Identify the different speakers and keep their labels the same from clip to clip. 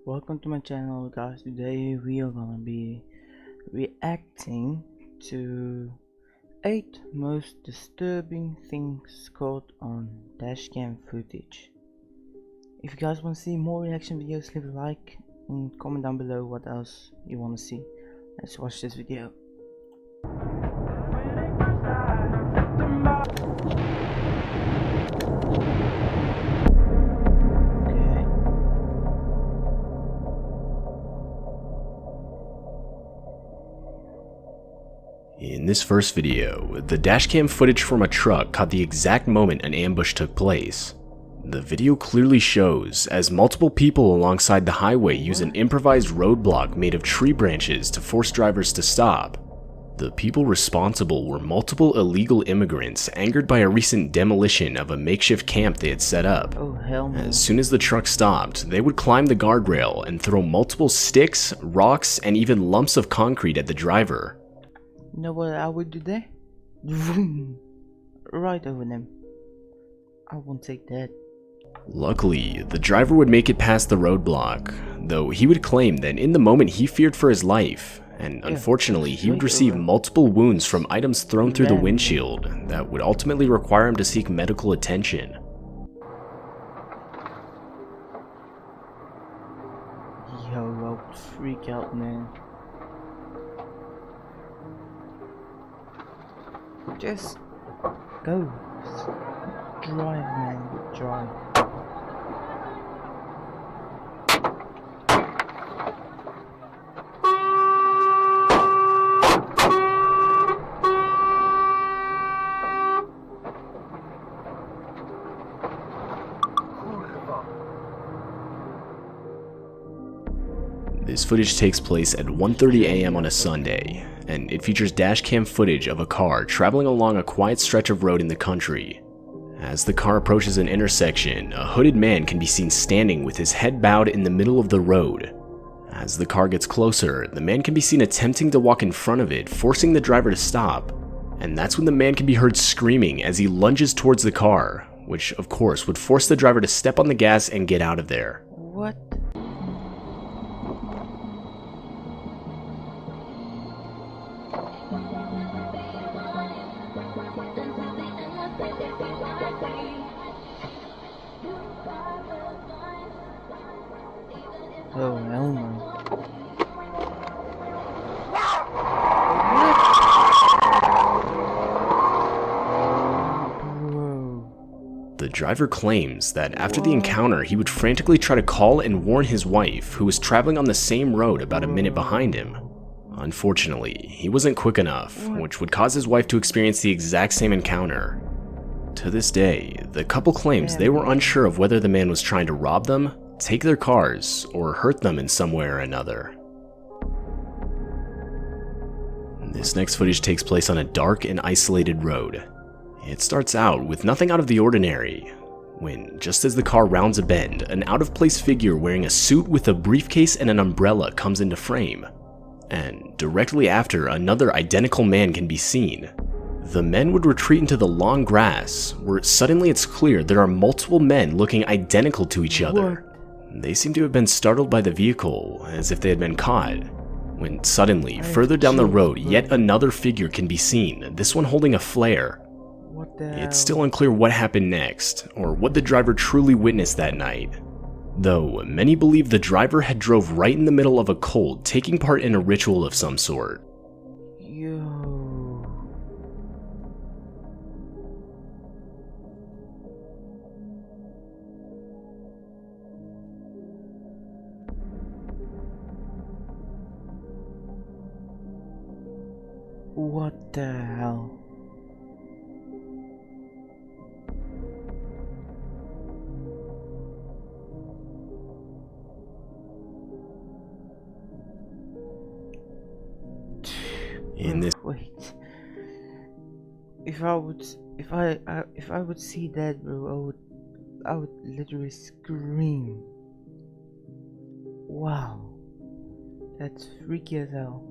Speaker 1: Welcome to my channel, guys. Today we are gonna be reacting to 8 most disturbing things caught on dashcam footage. If you guys want to see more reaction videos, leave a like and comment down below what else you want to see. Let's watch this video.
Speaker 2: In this first video, the dashcam footage from a truck caught the exact moment an ambush took place. The video clearly shows as multiple people alongside the highway use an improvised roadblock made of tree branches to force drivers to stop. The people responsible were multiple illegal immigrants angered by a recent demolition of a makeshift camp they had set up.
Speaker 1: Oh hell no.
Speaker 2: As soon as the truck stopped, they would climb the guardrail and throw multiple sticks, rocks, and even lumps of concrete at the driver.
Speaker 1: You know what I would do there? Right over them. I won't take that.
Speaker 2: Luckily, the driver would make it past the roadblock, though he would claim that in the moment he feared for his life, and unfortunately he would receive multiple wounds from items thrown through the windshield that would ultimately require him to seek medical attention.
Speaker 1: Yo, I would freak out, man. Just go. Drive, man. Drive.
Speaker 2: This footage takes place at 1:30 a.m. on a Sunday, and it features dashcam footage of a car traveling along a quiet stretch of road in the country. As the car approaches an intersection, a hooded man can be seen standing with his head bowed in the middle of the road. As the car gets closer, the man can be seen attempting to walk in front of it, forcing the driver to stop. And that's when the man can be heard screaming as he lunges towards the car, which of course would force the driver to step on the gas and get out of there.
Speaker 1: What? Oh hell no. Whoa.
Speaker 2: The driver claims that after the encounter he would frantically try to call and warn his wife, who was traveling on the same road about a minute behind him. Unfortunately, he wasn't quick enough, which would cause his wife to experience the exact same encounter. To this day, the couple claims they were unsure of whether the man was trying to rob them, take their cars, or hurt them in some way or another. This next footage takes place on a dark and isolated road. It starts out with nothing out of the ordinary, when just as the car rounds a bend, an out-of-place figure wearing a suit with a briefcase and an umbrella comes into frame. And directly after, another identical man can be seen. The men would retreat into the long grass, where suddenly it's clear there are multiple men looking identical to each other. They seem to have been startled by the vehicle, as if they had been caught, when suddenly, further down the road, yet another figure can be seen, this one holding a flare.
Speaker 1: What the hell?
Speaker 2: It's still unclear what happened next, or what the driver truly witnessed that night. Though, many believe the driver had drove right in the middle of a cult, taking part in a ritual of some sort.
Speaker 1: Yo. What the hell?
Speaker 2: In this
Speaker 1: Wait. If I would see that, bro, I would literally scream. Wow. That's freaky as hell.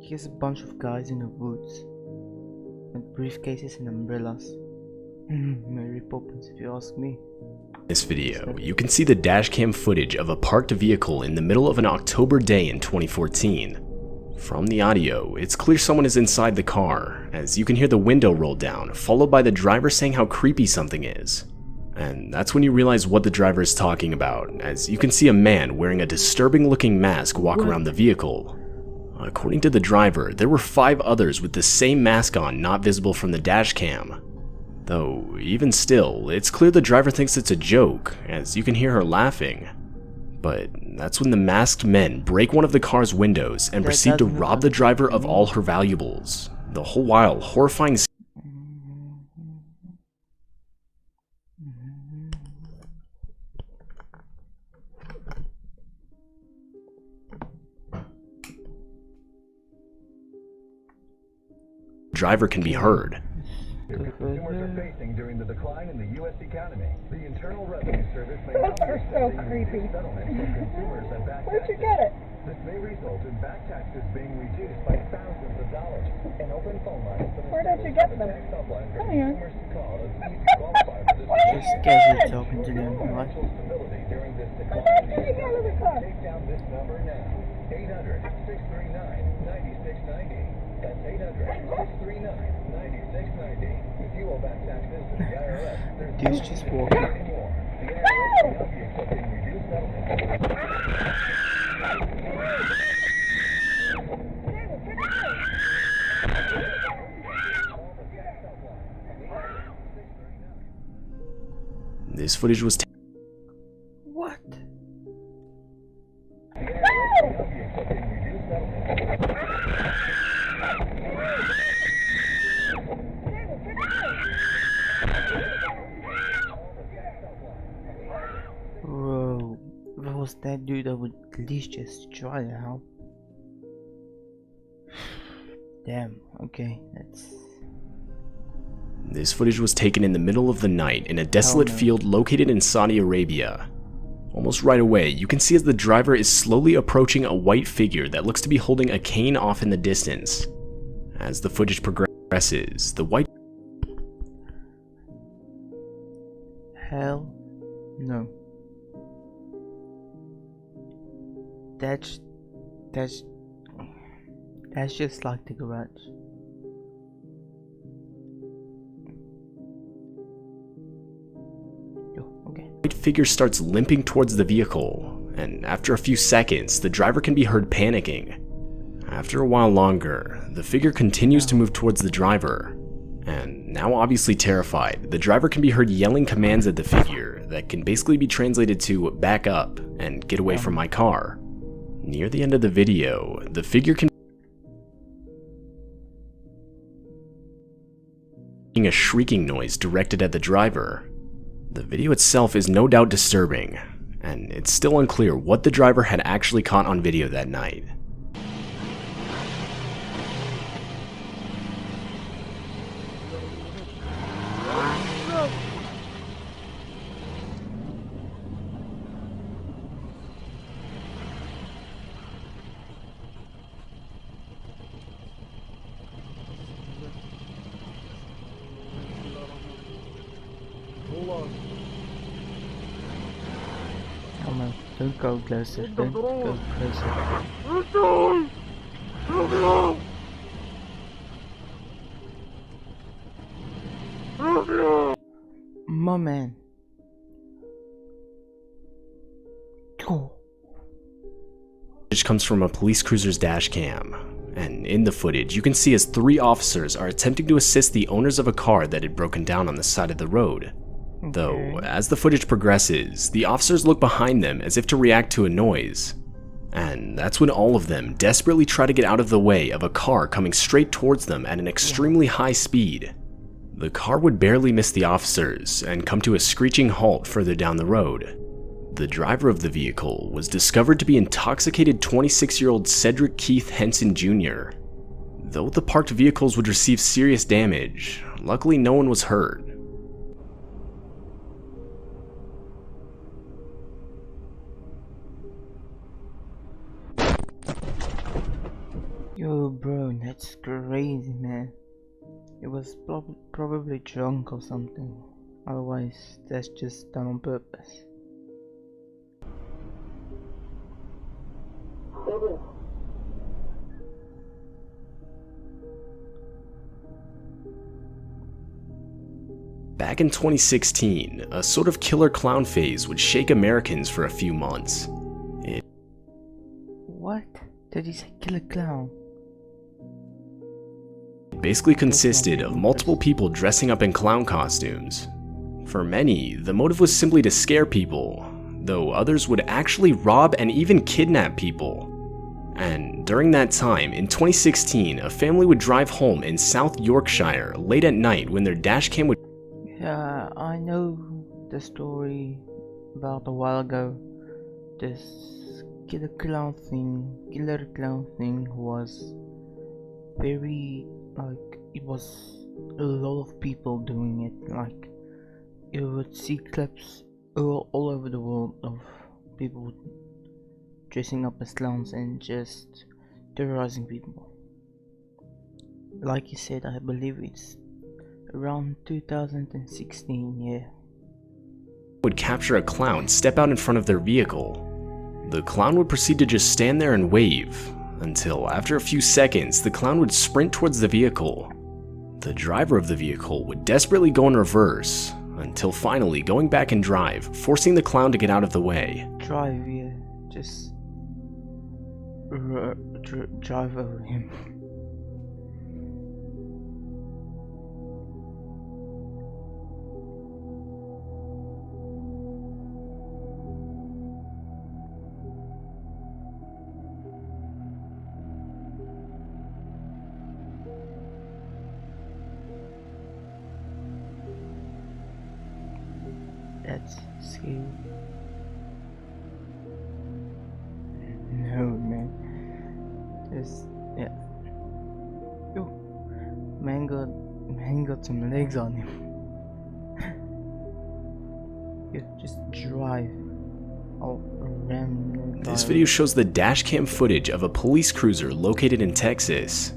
Speaker 1: Here's a bunch of guys in the woods with briefcases and umbrellas. Mary Poppins, if you ask me.
Speaker 2: In this video, you can see the dashcam footage of a parked vehicle in the middle of an October day in 2014. From the audio, it's clear someone is inside the car, as you can hear the window roll down, followed by the driver saying how creepy something is. And that's when you realize what the driver is talking about, as you can see a man wearing a disturbing looking mask walk around the vehicle. According to the driver, there were 5 others with the same mask on not visible from the dashcam. Though, even still, it's clear the driver thinks it's a joke, as you can hear her laughing. But that's when the masked men break one of the car's windows and proceed to rob the driver of all her valuables, the whole while horrifying. Driver can be heard.
Speaker 3: Consumers are facing during the decline in the U.S. economy. The Internal Revenue Service may not be
Speaker 4: so creepy.
Speaker 3: settlement for consumers and back
Speaker 4: Where'd you get it?
Speaker 3: This may result in back taxes being reduced by thousands of dollars. An open phone line for the
Speaker 4: Where did you get them?
Speaker 3: tax hotline for
Speaker 4: Come here.
Speaker 3: consumers to call as we qualify for this.
Speaker 1: Just casually talking to them, what?
Speaker 3: Financial stability during this decline.
Speaker 4: Where did you get out of the car?
Speaker 3: Take down this number now. 800-639-9690. That's 800-639-9690. If you owe back taxes to the IRS, there's
Speaker 1: Dude's just walking.
Speaker 3: more. The IRS will not be accepting reduced settlements.
Speaker 2: This footage was
Speaker 1: What? Bro, if I was that dude, I would at least just try to help. Damn, okay, that's...
Speaker 2: This footage was taken in the middle of the night in a desolate field located in Saudi Arabia. Almost right away, you can see as the driver is slowly approaching a white figure that looks to be holding a cane off in the distance. As the footage progresses, the white...
Speaker 1: Hell no. That's just like the garage. Okay.
Speaker 2: white figure starts limping towards the vehicle, and after a few seconds, the driver can be heard panicking. After a while longer, the figure continues to move towards the driver, and now obviously terrified, the driver can be heard yelling commands at the figure that can basically be translated to back up and get away from my car. Near the end of the video, the figure can a shrieking noise directed at the driver. The video itself is no doubt disturbing, and it's still unclear what the driver had actually caught on video that night.
Speaker 1: Come on, don't go closer, don't go closer. My man. Go.
Speaker 2: Footage comes from a police cruiser's dash cam, and in the footage you can see as 3 officers are attempting to assist the owners of a car that had broken down on the side of the road. Though, as the footage progresses, the officers look behind them as if to react to a noise. And that's when all of them desperately try to get out of the way of a car coming straight towards them at an extremely high speed. The car would barely miss the officers and come to a screeching halt further down the road. The driver of the vehicle was discovered to be intoxicated 26-year-old Cedric Keith Henson Jr. Though the parked vehicles would receive serious damage, luckily no one was hurt.
Speaker 1: Yo, bro, that's crazy, man. It was probably drunk or something. Otherwise, that's just done on purpose.
Speaker 2: Back in 2016, a sort of killer clown phase would shake Americans for a few months.
Speaker 1: What? Did he say killer clown?
Speaker 2: It basically consisted of multiple people dressing up in clown costumes. For many, the motive was simply to scare people, though others would actually rob and even kidnap people. And during that time, in 2016, a family would drive home in South Yorkshire late at night when their dashcam would...
Speaker 1: Yeah, I know the story about a while ago. This killer clown thing was very, like, it was a lot of people doing it. Like, you would see clips all over the world of people dressing up as clowns and just terrorizing people. Like you said, I believe it's around 2016, yeah.
Speaker 2: Would capture a clown step out in front of their vehicle. The clown would proceed to just stand there and wave, until after a few seconds, the clown would sprint towards the vehicle. The driver of the vehicle would desperately go in reverse, until finally going back in drive, forcing the clown to get out of the way.
Speaker 1: Drive, yeah, just drive over him. That's scary. No, man. Just, yeah. Yo, man got some legs on him. Yeah, just drive. I'll ram the
Speaker 2: This
Speaker 1: guy.
Speaker 2: video shows the dashcam footage of a police cruiser located in Texas.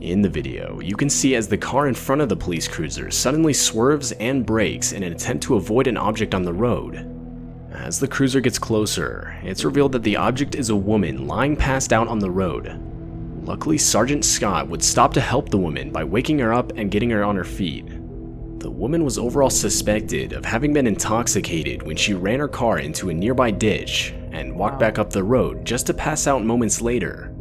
Speaker 2: In the video, you can see as the car in front of the police cruiser suddenly swerves and brakes in an attempt to avoid an object on the road. As the cruiser gets closer, it's revealed that the object is a woman lying passed out on the road. Luckily, Sergeant Scott would stop to help the woman by waking her up and getting her on her feet. The woman was overall suspected of having been intoxicated when she ran her car into a nearby ditch and walked back up the road just to pass out moments later.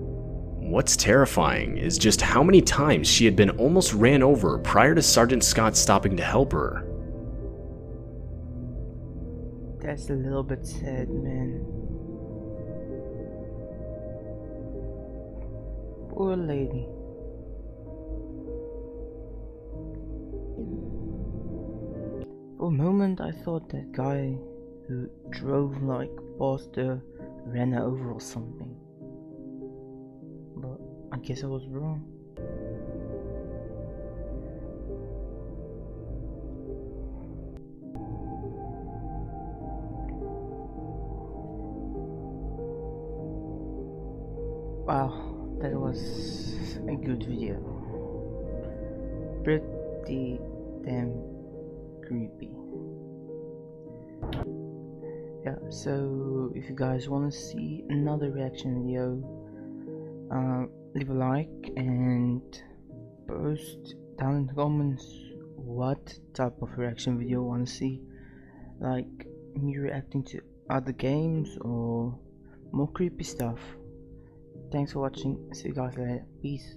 Speaker 2: What's terrifying is just how many times she had been almost ran over prior to Sergeant Scott stopping to help her.
Speaker 1: That's a little bit sad, man. Poor lady. For a moment I thought that guy who drove like past her ran her over or something. But I guess I was wrong. Wow, that was a good video. Pretty damn creepy. Yeah, so if you guys want to see another reaction video, leave a like and post down in the comments what type of reaction video you want to see, like me reacting to other games or more creepy stuff. Thanks for watching, see you guys later, peace.